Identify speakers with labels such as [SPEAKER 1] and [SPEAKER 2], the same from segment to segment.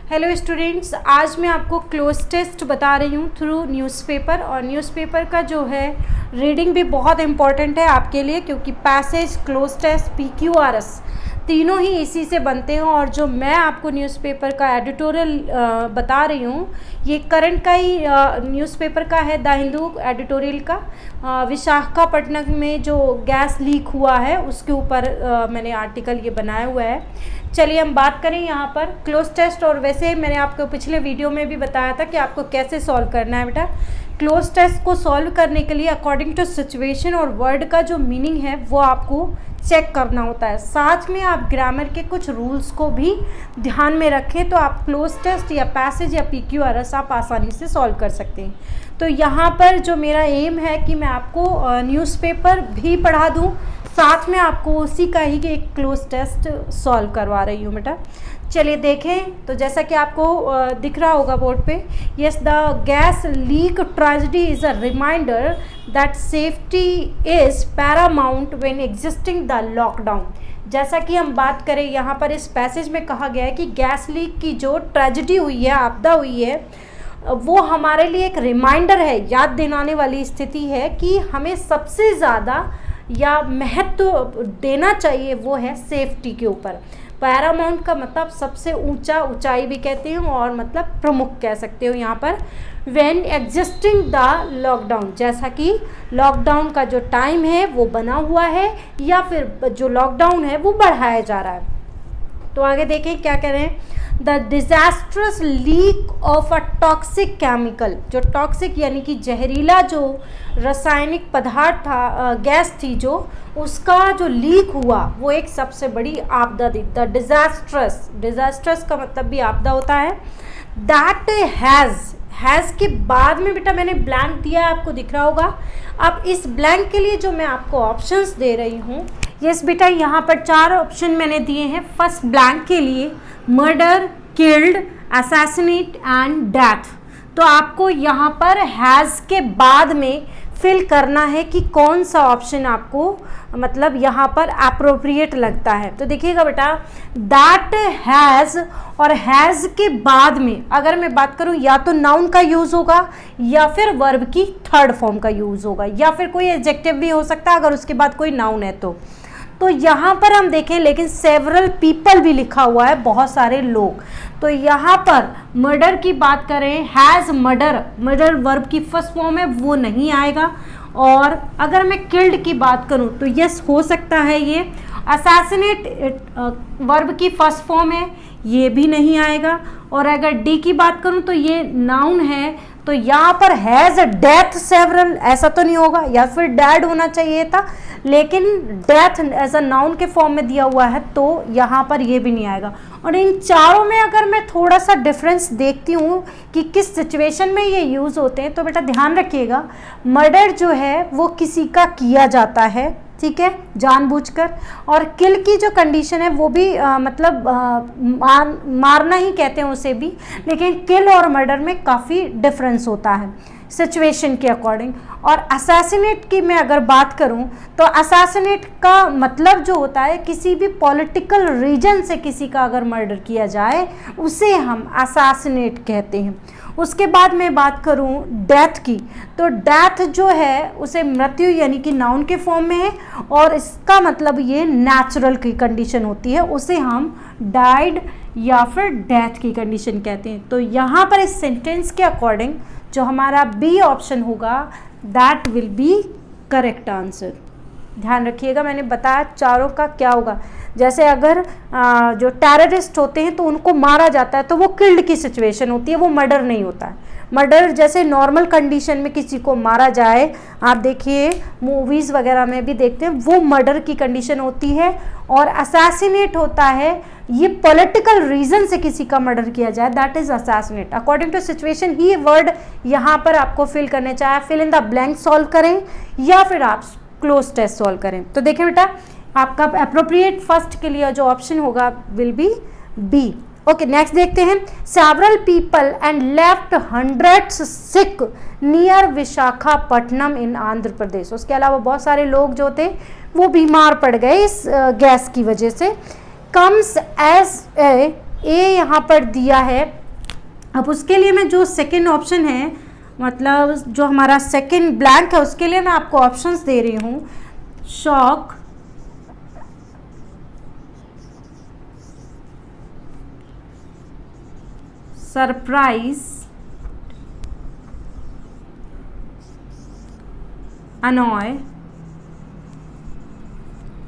[SPEAKER 1] Hello students, आज मैं आपको क्लोज टेस्ट बता रही हूँ थ्रू न्यूज़पेपर। और न्यूज़पेपर का जो है रीडिंग भी बहुत इम्पॉर्टेंट है आपके लिए, क्योंकि पैसेज, क्लोज टेस्ट, PQRS तीनों ही इसी से बनते हैं। और जो मैं आपको न्यूज़पेपर का एडिटोरियल बता रही हूँ, ये करंट का ही न्यूज़पेपर का है, द हिंदू एडिटोरियल का। विशाखापट्टनम में जो गैस लीक हुआ है उसके ऊपर मैंने आर्टिकल ये बनाया हुआ है। चलिए हम बात करें यहाँ पर क्लोज टेस्ट। और वैसे मैंने आपको पिछले वीडियो में भी बताया था कि आपको कैसे सॉल्व करना है बेटा। क्लोज टेस्ट को सॉल्व करने के लिए अकॉर्डिंग टू सिचुएशन और वर्ड का जो मीनिंग है वो आपको चेक करना होता है। साथ में आप ग्रामर के कुछ रूल्स को भी ध्यान में रखें तो आप क्लोज टेस्ट या पैसेज या PQRS आप आसानी से सॉल्व कर सकते हैं। तो यहाँ पर जो मेरा एम है कि मैं आपको न्यूज़पेपर भी पढ़ा दूँ, साथ में आपको उसी का ही एक क्लोज टेस्ट सॉल्व करवा रही हूँ बेटा। चलिए देखें। तो जैसा कि आपको दिख रहा होगा बोर्ड पे, yes the gas leak tragedy is a reminder that safety is paramount when existing the lockdown. जैसा कि हम बात करें यहाँ पर इस पैसेज में कहा गया है कि गैस लीक की जो ट्रेजेडी हुई है, आपदा हुई है, वो हमारे लिए एक रिमाइंडर है, याद दिलाने वाली स्थिति है कि हमें सबसे ज़्यादा या महत्व देना चाहिए वो है सेफ्टी के ऊपर। पैरामाउंट का मतलब सबसे ऊंचा, ऊंचाई भी कहते हैं, और मतलब प्रमुख कह सकते हो यहाँ पर। व्हेन एग्जिस्टिंग द लॉकडाउन, जैसा कि लॉकडाउन का जो टाइम है वो बना हुआ है या फिर जो लॉकडाउन है वो बढ़ाया जा रहा है। तो आगे देखें क्या कह रहे हैं। The disastrous leak of a toxic chemical, जो टॉक्सिक यानी कि जहरीला जो रासायनिक पदार्थ था, गैस थी जो, उसका जो लीक हुआ वो एक सबसे बड़ी आपदा थी। द डिजास्ट्रस का मतलब भी आपदा होता है। दैट हैज़ के बाद में बेटा मैंने ब्लैंक दिया है, आपको दिख रहा होगा। अब इस ब्लैंक के लिए जो मैं आपको ऑप्शंस दे रही हूँ, यस बेटा यहाँ पर 4 ऑप्शन मैंने दिए हैं। फर्स्ट ब्लैंक के लिए murder, killed, assassinate and death. तो आपको यहाँ पर हैज़ के बाद में फिल करना है कि कौन सा ऑप्शन आपको मतलब यहाँ पर अप्रोप्रिएट लगता है। तो देखिएगा बेटा, दैट हैज़ और हैज़ के बाद में अगर मैं बात करूँ, या तो नाउन का यूज़ होगा या फिर वर्ब की थर्ड फॉर्म का यूज़ होगा, या फिर कोई एडजेक्टिव भी हो सकता है अगर उसके बाद कोई नाउन है तो यहाँ पर हम देखें, लेकिन सेवरल पीपल भी लिखा हुआ है, बहुत सारे लोग। तो यहाँ पर मर्डर की बात करें, हैज़ मर्डर वर्ब की फर्स्ट फॉर्म है, वो नहीं आएगा। और अगर मैं किल्ड की बात करूँ तो यस हो सकता है ये। असैसिनेट वर्ब की फर्स्ट फॉर्म है, ये भी नहीं आएगा। और अगर डी की बात करूँ तो ये नाउन है, तो यहाँ पर हैज़ डेथ सेवरल ऐसा तो नहीं होगा, या फिर डैड होना चाहिए था, लेकिन डेथ एज अ नाउन के फॉर्म में दिया हुआ है तो यहाँ पर ये भी नहीं आएगा। और इन चारों में अगर मैं थोड़ा सा डिफरेंस देखती हूँ कि किस सिचुएशन में ये यूज़ होते हैं, तो बेटा ध्यान रखिएगा, मर्डर जो है वो किसी का किया जाता है, ठीक है, जानबूझकर। और किल की जो कंडीशन है वो भी मारना ही कहते हैं उसे भी, लेकिन किल और मर्डर में काफ़ी डिफरेंस होता है सिचुएशन के अकॉर्डिंग। और असैसिनेट की मैं अगर बात करूं तो असैसिनेट का मतलब जो होता है, किसी भी पॉलिटिकल रीजन से किसी का अगर मर्डर किया जाए उसे हम असैसिनेट कहते हैं। उसके बाद मैं बात करूं डेथ की, तो डेथ जो है उसे मृत्यु यानी कि नाउन के फॉर्म में है, और इसका मतलब ये नेचुरल की कंडीशन होती है, उसे हम डाइड या फिर डेथ की कंडीशन कहते हैं। तो यहाँ पर इस सेंटेंस के अकॉर्डिंग जो हमारा बी ऑप्शन होगा, that will be correct answer. ध्यान रखिएगा, मैंने बताया चारों का क्या होगा। जैसे अगर जो टेररिस्ट होते हैं तो उनको मारा जाता है तो वो किल्ड की सिचुएशन होती है, वो मर्डर नहीं होता है। मर्डर जैसे नॉर्मल कंडीशन में किसी को मारा जाए, आप देखिए मूवीज़ वगैरह में भी देखते हैं, वो मर्डर की कंडीशन होती है। और असैसिनेट होता है, ये पॉलिटिकल रीजन से किसी का मर्डर किया जाए, that is assassinate. According to situation ही वर्ड यहाँ पर आपको फिल करने चाहिए। Fill in the blank solve करें या फिर आप क्लोज टेस्ट सॉल्व करें। तो देखें बेटा, आपका अप्रोप्रिएट फर्स्ट के लिए जो ऑप्शन होगा will be B. Okay, next देखते हैं। Several people and left hundreds sick near Visakhapatnam in Andhra Pradesh. उसके अलावा बहुत सारे लोग जो थे वो बीमार पड़ गए इस गैस की वजह से। कम्स एज ए ए यहाँ पर दिया है। अब उसके लिए मैं जो सेकंड ऑप्शन है, मतलब जो हमारा सेकंड ब्लैंक है, उसके लिए मैं आपको ऑप्शंस दे रही हूँ। शॉक, सरप्राइज, अनॉय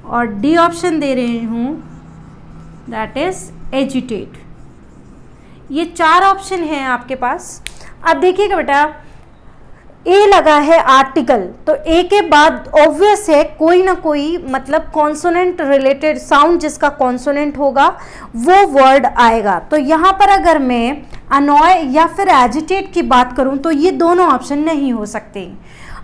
[SPEAKER 1] और डी ऑप्शन दे रही हूँ दैट इज एजिटेट। ये 4 ऑप्शन हैं आपके पास। अब देखिएगा बेटा, ए लगा है आर्टिकल, तो ए के बाद ऑब्वियस है कोई ना कोई मतलब कॉन्सोनेंट रिलेटेड साउंड जिसका कॉन्सोनेंट होगा वो वर्ड आएगा। तो यहाँ पर अगर मैं अनॉय या फिर एजिटेट की बात करूँ तो ये दोनों ऑप्शन नहीं हो सकते।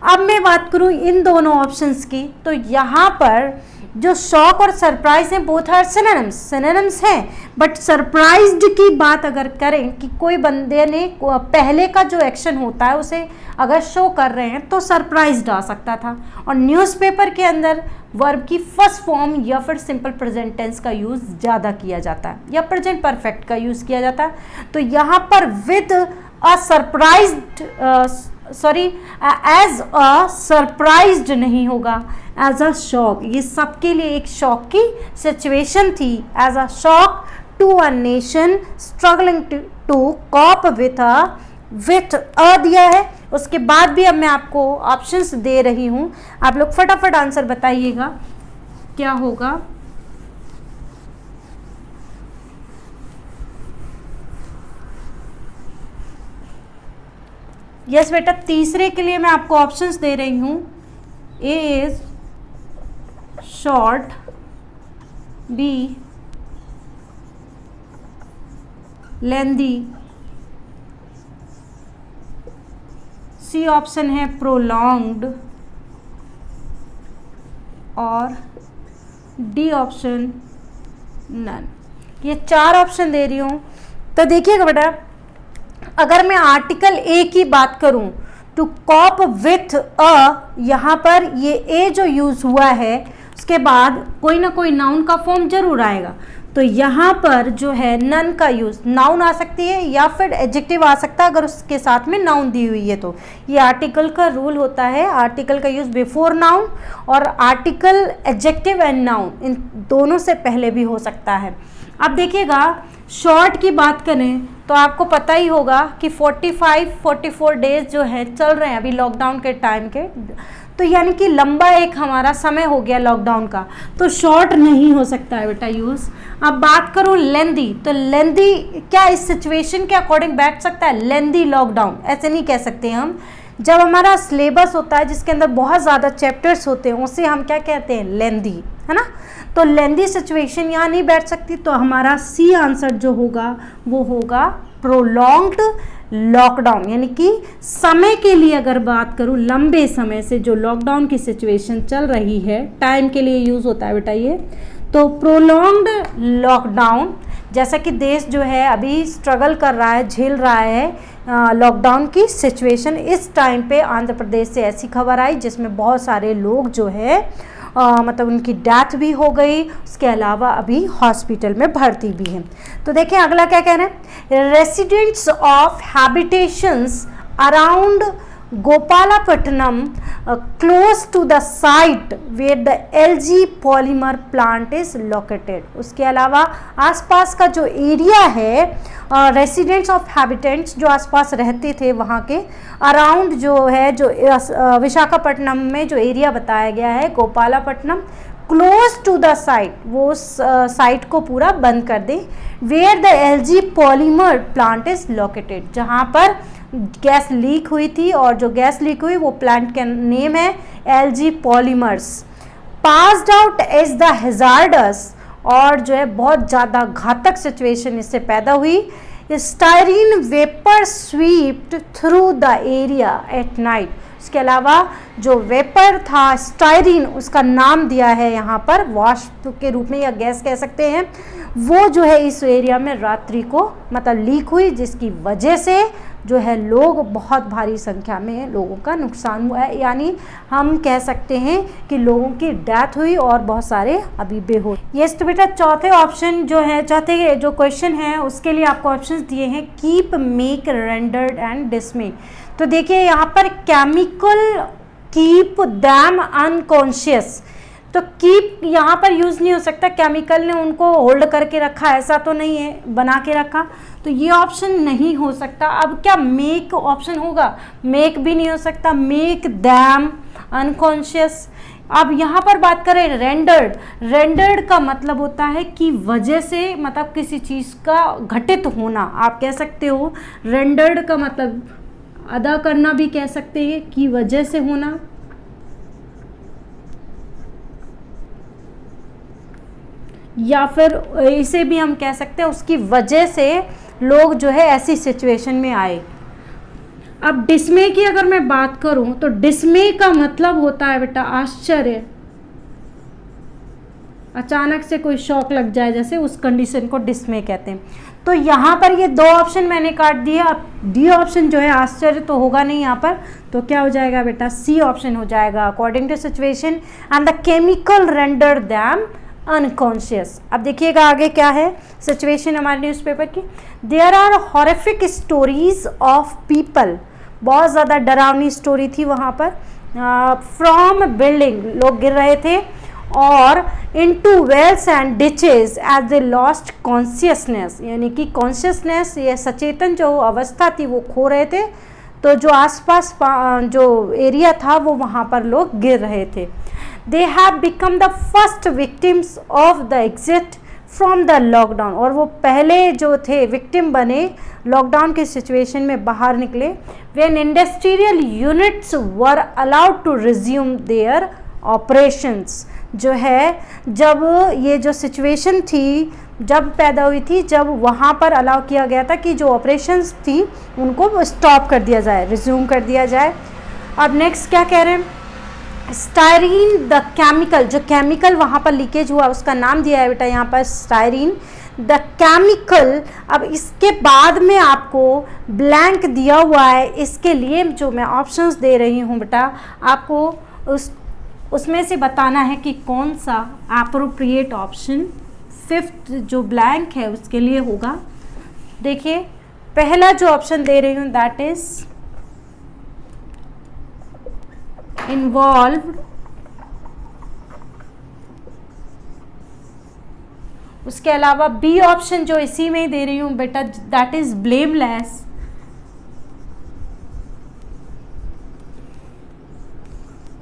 [SPEAKER 1] अब मैं बात करूँ इन दोनों ऑप्शंस की, तो यहाँ पर जो शॉक और सरप्राइज हैं बोथ आर सिनोनिम्स हैं, बट सरप्राइज्ड की बात अगर करें कि कोई बंदे ने पहले का जो एक्शन होता है उसे अगर शो कर रहे हैं तो सरप्राइज्ड आ सकता था। और न्यूज़पेपर के अंदर वर्ब की फर्स्ट फॉर्म या फिर सिंपल प्रेजेंट टेंस का यूज़ ज़्यादा किया जाता है या प्रेजेंट परफेक्ट का यूज़ किया जाता है। तो यहाँ पर with a surprised as a surprised नहीं होगा, एज अ शॉक। ये सबके लिए एक शॉक की सिचुएशन थी। As a shock to a nation struggling to cope with a दिया है। उसके बाद भी अब मैं आपको ऑप्शंस दे रही हूँ, आप लोग फटाफट आंसर बताइएगा क्या होगा। यस बेटा, तीसरे के लिए मैं आपको ऑप्शंस दे रही हूँ। A is short, B lengthy, C option है प्रोलॉन्ग्ड और डी ऑप्शन नन। ये 4 ऑप्शन दे रही हूँ। तो देखिएगा बेटा, अगर मैं आर्टिकल ए की बात करूं टू कॉप विथ अ, यहाँ पर ये ए जो यूज हुआ है उसके बाद कोई ना कोई नाउन का फॉर्म जरूर आएगा। तो यहाँ पर जो है नन का यूज, नाउन आ सकती है या फिर एडजेक्टिव आ सकता है अगर उसके साथ में नाउन दी हुई है। तो ये आर्टिकल का रूल होता है, आर्टिकल का यूज बिफोर नाउन और article adjective and noun in दोनों से पहले भी हो सकता है। अब देखिएगा, शॉर्ट की बात करें तो आपको पता ही होगा कि 45-44 डेज जो है चल रहे हैं अभी लॉकडाउन के टाइम के, तो यानी कि लंबा एक हमारा समय हो गया लॉकडाउन का, तो शॉर्ट नहीं हो सकता है बेटा यूज़। अब बात करूँ लेंदी, तो लेंदी क्या इस सिचुएशन के अकॉर्डिंग बैठ सकता है? लेंदी लॉकडाउन ऐसे नहीं कह सकते हम। जब हमारा सिलेबस होता है जिसके अंदर बहुत ज़्यादा चैप्टर्स होते हैं उसे हम क्या कहते हैं? लेंदी, है ना। तो लेंदी सिचुएशन यहाँ नहीं बैठ सकती, तो हमारा सी आंसर जो होगा वो होगा प्रोलॉन्ग्ड लॉकडाउन। यानी कि समय के लिए अगर बात करूँ, लंबे समय से जो लॉकडाउन की सिचुएशन चल रही है, टाइम के लिए यूज़ होता है बेटा ये। तो प्रोलॉन्ग्ड लॉकडाउन, जैसा कि देश जो है अभी स्ट्रगल कर रहा है, झेल रहा है लॉकडाउन की सिचुएशन। इस टाइम पे आंध्र प्रदेश से ऐसी खबर आई जिसमें बहुत सारे लोग जो है मतलब उनकी डेथ भी हो गई, उसके अलावा अभी हॉस्पिटल में भर्ती भी हैं। तो देखिए अगला क्या कह रहे हैं, residents of habitations around Gopalapatnam close to the site where the LG polymer plant is located. उसके अलावा आसपास का जो एरिया है, रेसिडेंट्स ऑफ हैबिटेंट्स जो आसपास रहते थे वहाँ के अराउंड जो है, जो विशाखापट्टनम में जो एरिया बताया गया है Gopalapatnam, close to the site, वो साइट को पूरा बंद कर दे। Where the LG polymer plant is located, जहाँ पर गैस लीक हुई थी और जो गैस लीक हुई वो प्लांट का नेम है LG Polymers. Passed out as the hazardous, और जो है बहुत ज़्यादा घातक सिचुएशन इससे पैदा हुई। Styrene vapour swept through the area at night. उसके अलावा जो वेपर था स्टायरीन, उसका नाम दिया है यहाँ पर वाष्प के रूप में या गैस कह सकते हैं, वो जो है इस एरिया में रात्रि को मतलब लीक हुई, जिसकी वजह से जो है लोग बहुत भारी संख्या में लोगों का नुकसान हुआ है, यानी हम कह सकते हैं कि लोगों की डेथ हुई और बहुत सारे अभी बेहोश। यस, तो बेटा चौथे ऑप्शन जो है, चौथे जो क्वेश्चन है उसके लिए आपको ऑप्शंस दिए हैं कीप, मेक, रेंडर्ड एंड डिसमे। तो देखिए यहाँ पर केमिकल कीप दैम अनकॉन्शियस, तो कीप यहाँ पर यूज़ नहीं हो सकता, केमिकल ने उनको होल्ड करके रखा ऐसा तो नहीं है, बना के रखा, तो ये ऑप्शन नहीं हो सकता। अब क्या मेक ऑप्शन होगा? मेक भी नहीं हो सकता, मेक दैम अनकॉन्शियस। अब यहाँ पर बात करें रेंडर्ड, रेंडर्ड का मतलब होता है कि वजह से, मतलब किसी चीज़ का घटित होना, आप कह सकते हो। रेंडर्ड का मतलब अदा करना भी कह सकते हैं कि वजह से होना, या फिर इसे भी हम कह सकते हैं उसकी वजह से लोग जो है ऐसी सिचुएशन में आए। अब डिस्मे की अगर मैं बात करूं तो डिस्मे का मतलब होता है बेटा आश्चर्य, अचानक से कोई शॉक लग जाए जैसे, उस कंडीशन को डिस्मे कहते हैं। तो यहाँ पर ये दो ऑप्शन मैंने काट दिए। अब डी ऑप्शन जो है आश्चर्य तो होगा नहीं यहाँ पर, तो क्या हो जाएगा बेटा? सी ऑप्शन हो जाएगा, according to situation and the chemical render them unconscious. अब देखिएगा आगे क्या है सिचुएशन हमारे न्यूज़पेपर की। There are horrific stories of people, बहुत ज़्यादा डरावनी स्टोरी थी वहाँ पर। फ्रॉम बिल्डिंग, लोग गिर रहे थे, और into wells and ditches as they lost consciousness, यानी कि कॉन्शियसनेस, ये सचेतन जो अवस्था थी वो खो रहे थे, तो जो आसपास जो एरिया था वो वहाँ पर लोग गिर रहे थे। They have become the first victims of the exit from the lockdown, और वो पहले जो थे विक्टिम बने लॉकडाउन की सिचुएशन में बाहर निकले। When industrial units were allowed to resume their operations, जो है जब ये जो सिचुएशन थी जब पैदा हुई थी, जब वहाँ पर अलाउ किया गया था कि जो ऑपरेशंस थी उनको स्टॉप कर दिया जाए, रिज्यूम कर दिया जाए। अब नेक्स्ट क्या कह रहे हैं? स्टायरीन द केमिकल, जो केमिकल वहाँ पर लीकेज हुआ उसका नाम दिया है बेटा यहाँ पर स्टायरीन द केमिकल। अब इसके बाद में आपको ब्लैंक दिया हुआ है, इसके लिए जो मैं ऑप्शंस दे रही हूँ बेटा आपको उसमें से बताना है कि कौन सा एप्रोप्रिएट ऑप्शन फिफ्थ जो ब्लैंक है उसके लिए होगा। देखिए पहला जो ऑप्शन दे रही हूँ दैट इज इन्वॉल्व्ड, उसके अलावा बी ऑप्शन जो इसी में दे रही हूं बेटा दैट इज ब्लेमलेस,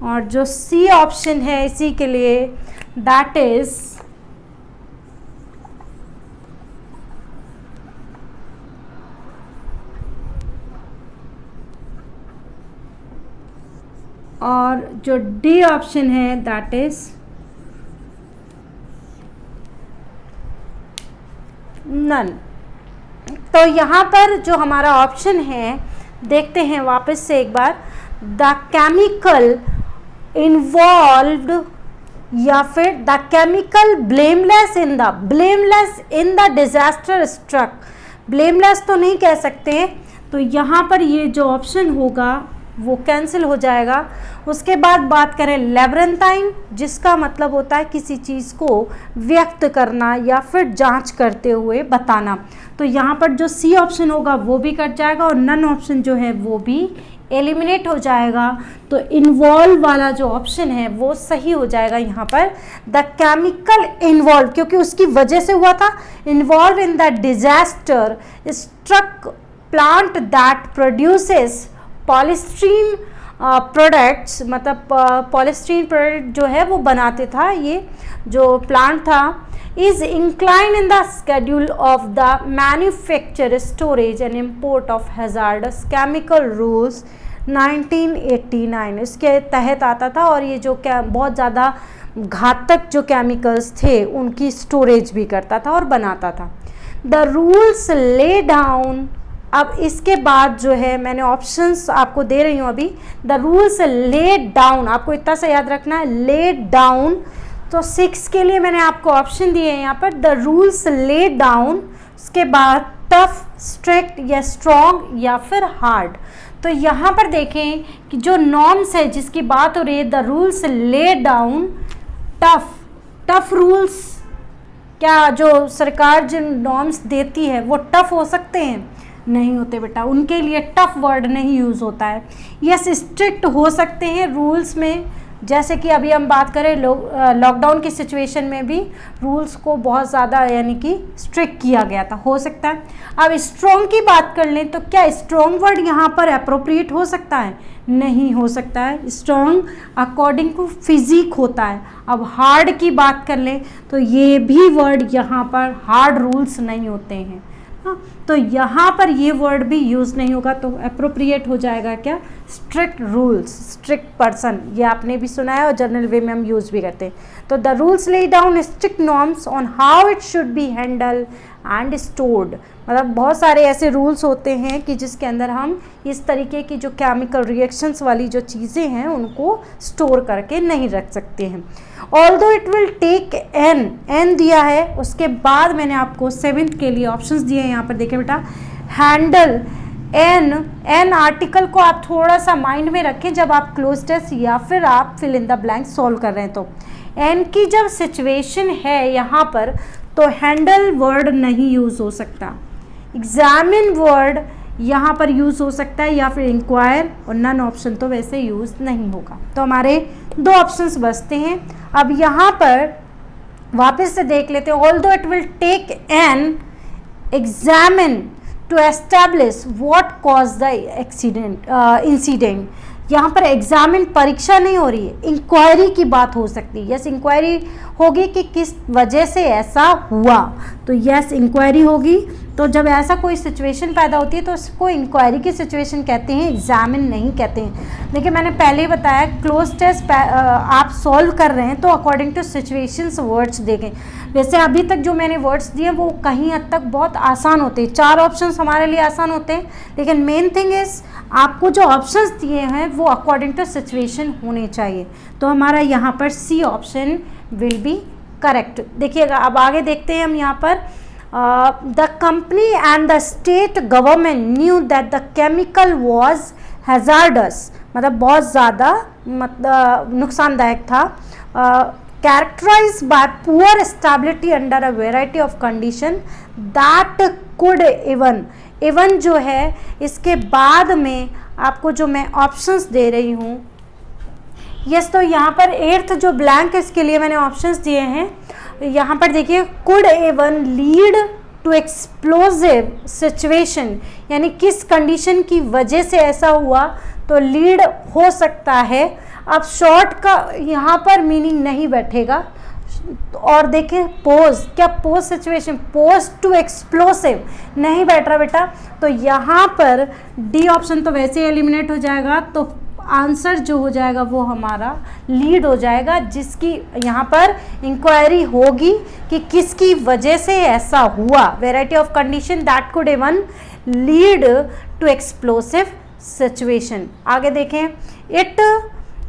[SPEAKER 1] और जो सी ऑप्शन है इसी के लिए दैट इज और जो डी ऑप्शन है दैट इज नन। तो यहाँ पर जो हमारा ऑप्शन है देखते हैं वापस से एक बार, द केमिकल इन्वॉल्व्ड या फिर the chemical blameless in the disaster struck. Blameless तो नहीं कह सकते, तो यहाँ पर ये जो ऑप्शन होगा वो कैंसिल हो जाएगा। उसके बाद बात करें लैब्रेंथाइन, जिसका मतलब होता है किसी चीज़ को व्यक्त करना या फिर जांच करते हुए बताना, तो यहाँ पर जो सी ऑप्शन होगा वो भी कट जाएगा और नन ऑप्शन जो है वो भी एलिमिनेट हो जाएगा। तो इन्वॉल्व वाला जो ऑप्शन है वो सही हो जाएगा यहाँ पर, द केमिकल इन्वॉल्व, क्योंकि उसकी वजह से हुआ था। Involve in the disaster struck plant that produces polystyrene products, मतलब पॉलीस्टीरीन प्रोडक्ट जो है वो बनाते था, ये जो प्लांट था, is incline in the schedule of the manufacture storage and import of hazardous chemical rules 1989, इसके तहत आता था। और ये जो बहुत ज़्यादा घातक जो केमिकल्स थे उनकी स्टोरेज भी करता था और बनाता था। द रूल्स ले डाउन अब इसके बाद जो है मैंने ऑप्शंस आपको दे रही हूँ अभी। द रूल्स लेड डाउन, आपको इतना सा याद रखना है, लेड डाउन। तो 6 के लिए मैंने आपको ऑप्शन दिए हैं यहाँ पर, द रूल्स लेड डाउन, उसके बाद टफ, स्ट्रिक्ट या स्ट्रॉन्ग या फिर हार्ड। तो यहाँ पर देखें कि जो नॉर्म्स है जिसकी बात हो रही है, the rules laid down, tough rules, क्या जो सरकार जो नॉर्म्स देती है वो टफ हो सकते हैं? नहीं होते बेटा, उनके लिए टफ वर्ड नहीं यूज़ होता है। यस, स्ट्रिक्ट हो सकते हैं रूल्स में, जैसे कि अभी हम बात करें लॉकडाउन की सिचुएशन में भी रूल्स को बहुत ज़्यादा यानी कि स्ट्रिक्ट किया गया था, हो सकता है। अब स्ट्रॉन्ग की बात कर लें तो क्या स्ट्रॉन्ग वर्ड यहाँ पर अप्रोप्रिएट हो सकता है? नहीं हो सकता है। स्ट्रॉन्ग अकॉर्डिंग टू फिजिक होता है। अब हार्ड की बात कर लें तो ये भी वर्ड यहाँ पर हार्ड रूल्स नहीं होते हैं, हाँ, तो यहाँ पर ये वर्ड भी यूज़ नहीं होगा, तो अप्रोप्रिएट हो जाएगा क्या? स्ट्रिक्ट रूल्स, स्ट्रिक्ट पर्सन, ये आपने भी सुना है और जनरल वे में हम यूज़ भी करते हैं। तो the rules lay down strict norms on how it should be handle and stored, मतलब बहुत सारे ऐसे रूल्स होते हैं कि जिसके अंदर हम इस तरीके की जो केमिकल रिएक्शंस वाली जो चीज़ें हैं उनको स्टोर करके नहीं रख सकते हैं। Although it will take an दिया है, उसके बाद मैंने आपको 7th के लिए ऑप्शंस दिए हैं यहाँ पर, देखें बेटा, हैंडल, एन आर्टिकल को आप थोड़ा सा माइंड में रखें जब आप क्लोज टेस्ट या फिर आप fill in the blank solve कर रहे हैं। तो एन की जब सिचुएशन है यहाँ पर तो हैंडल वर्ड नहीं यूज़ हो सकता, एग्जामिन वर्ड यहाँ पर यूज़ हो सकता है या फिर इंक्वायर, और नन ऑप्शन तो वैसे यूज़ नहीं होगा। तो हमारे 2 ऑप्शंस बचते हैं। अब यहाँ पर वापस से देख लेते हैं, although it will take an examine to establish what cause the incident, यहाँ पर एग्जामिन परीक्षा नहीं हो रही है, इंक्वायरी की बात हो सकती है। यस, इंक्वायरी होगी कि किस वजह से ऐसा हुआ, तो यस इंक्वायरी होगी। तो जब ऐसा कोई सिचुएशन पैदा होती है तो उसको इंक्वायरी की सिचुएशन कहते हैं, एग्जामिन नहीं कहते हैं। देखिए मैंने पहले ही बताया, क्लोज टेस्ट आप सॉल्व कर रहे हैं तो अकॉर्डिंग टू सिचुएशंस वर्ड्स देखें। वैसे अभी तक जो मैंने वर्ड्स दिए वो कहीं हद तक बहुत आसान होते हैं, 4 ऑप्शंस हमारे लिए आसान होते हैं, लेकिन मेन थिंग इज़ आपको जो ऑप्शंस दिए हैं वो अकॉर्डिंग टू सिचुएशन होने चाहिए। तो हमारा यहाँ पर C option will be correct. देखिएगा, अब आगे देखते हैं हम यहाँ पर, the company and the state government knew that the chemical was hazardous, मतलब बहुत ज़्यादा नुकसानदायक था, characterized by poor stability under a variety of condition that could even जो है इसके बाद में आपको जो मैं ऑप्शंस दे रही हूँ, यस, तो यहाँ पर 8th जो ब्लैंक इसके लिए मैंने ऑप्शंस दिए हैं, यहाँ पर देखिए, could even lead to explosive situation, यानी किस कंडीशन की वजह से ऐसा हुआ, तो लीड हो सकता है। अब शॉर्ट का यहाँ पर मीनिंग नहीं बैठेगा, और देखें पोज, क्या pose situation, pose to explosive नहीं बैठ रहा बेटा, तो यहाँ पर डी ऑप्शन तो वैसे ही एलिमिनेट हो जाएगा। तो आंसर जो हो जाएगा वो हमारा लीड हो जाएगा, जिसकी यहाँ पर इंक्वायरी होगी कि किसकी वजह से ऐसा हुआ, variety of condition that could even lead to explosive situation. आगे देखें, it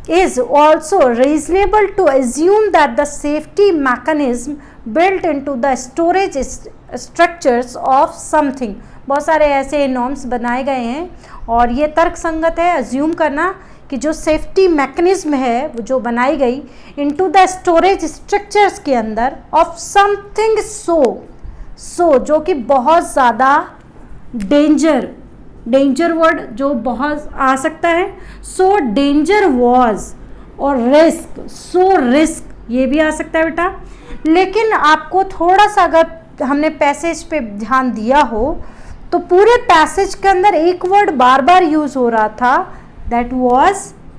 [SPEAKER 1] is also reasonable to assume that the safety mechanism built into the storage structures of something, बहुत सारे ऐसे नॉर्म्स बनाए गए हैं और ये तर्क संगत है अज्यूम करना कि जो सेफ्टी मैकेनिज्म है वो जो बनाई गई इनटू द स्टोरेज स्ट्रक्चर्स के अंदर ऑफ समथिंग सो जो कि बहुत ज़्यादा डेंजर वर्ड जो बहुत आ सकता है, सो डेंजर वॉज, और रिस्क ये भी आ सकता है बेटा। लेकिन आपको थोड़ा सा अगर हमने पैसेज पे ध्यान दिया हो तो पूरे पैसेज के अंदर एक वर्ड बार बार यूज हो रहा था, दैट वॉज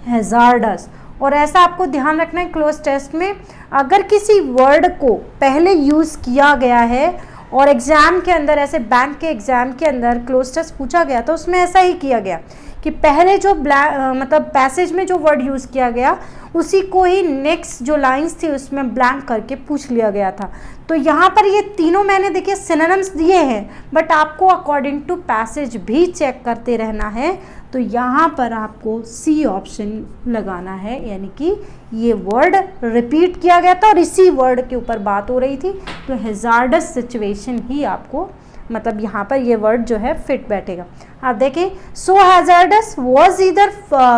[SPEAKER 1] हैजार्डस। और ऐसा आपको ध्यान रखना है क्लोज टेस्ट में, अगर किसी वर्ड को पहले यूज किया गया है और एग्ज़ाम के अंदर, ऐसे बैंक के एग्ज़ाम के अंदर क्लोज टेस्ट पूछा गया तो उसमें ऐसा ही किया गया कि पहले जो मतलब पैसेज में जो वर्ड यूज़ किया गया उसी को ही नेक्स्ट जो लाइंस थी उसमें ब्लैंक करके पूछ लिया गया था। तो यहाँ पर ये तीनों मैंने देखिए सिनोनिम्स दिए हैं, बट आपको अकॉर्डिंग टू पैसेज भी चेक करते रहना है। तो यहाँ पर आपको सी ऑप्शन लगाना है, यानी कि ये वर्ड रिपीट किया गया था और इसी वर्ड के ऊपर बात हो रही थी, तो हैजार्डस सिचुएशन ही आपको मतलब यहाँ पर ये वर्ड जो है फिट बैठेगा। आप देखिए, so hazardous was either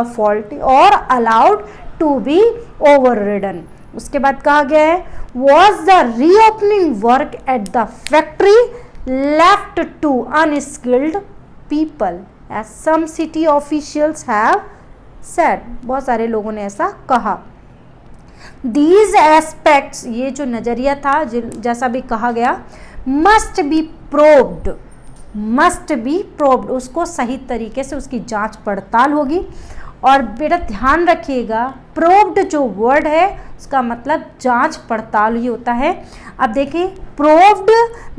[SPEAKER 1] faulty or allowed to be overridden. उसके बाद कहा गया है was the reopening work at the factory left to unskilled people as some city officials have said. बहुत सारे लोगों ने ऐसा कहा। दीज एस्पेक्ट्स, ये जो नज़रिया था जैसा भी कहा गया, must be probed, must be probed, उसको सही तरीके से उसकी जांच पड़ताल होगी। और बेटा ध्यान रखिएगा, प्रोब्ड जो वर्ड है उसका मतलब जांच पड़ताल ही होता है। अब देखिए, probed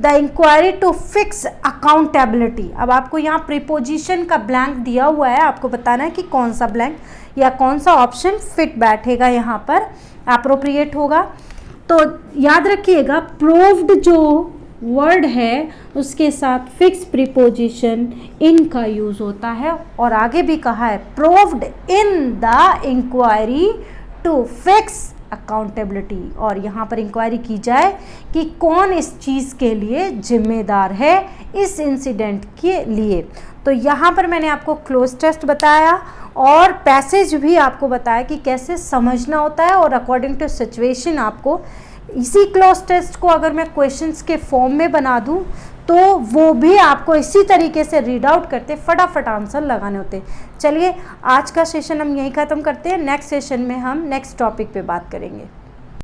[SPEAKER 1] the inquiry to fix accountability. अब आपको यहाँ प्रीपोजिशन का ब्लैंक दिया हुआ है, आपको बताना है कि कौन सा ब्लैंक या कौन सा ऑप्शन फिट बैठेगा, यहाँ पर अप्रोप्रिएट होगा। तो याद रखिएगा, प्रोव्ड जो वर्ड है उसके साथ फिक्स प्रीपोजिशन इन का यूज होता है। और आगे भी कहा है proved in the inquiry to fix accountability, और यहाँ पर इंक्वायरी की जाए कि कौन इस चीज़ के लिए जिम्मेदार है, इस इंसिडेंट के लिए। तो यहाँ पर मैंने आपको क्लोज टेस्ट बताया और पैसेज भी आपको बताया कि कैसे समझना होता है, और अकॉर्डिंग टू सिचुएशन आपको इसी क्लोज टेस्ट को अगर मैं क्वेश्चंस के फॉर्म में बना दूं तो वो भी आपको इसी तरीके से रीड आउट करते फटाफट आंसर लगाने होते। चलिए, आज का सेशन हम यहीं ख़त्म करते हैं। नेक्स्ट सेशन में हम नेक्स्ट टॉपिक पे बात करेंगे।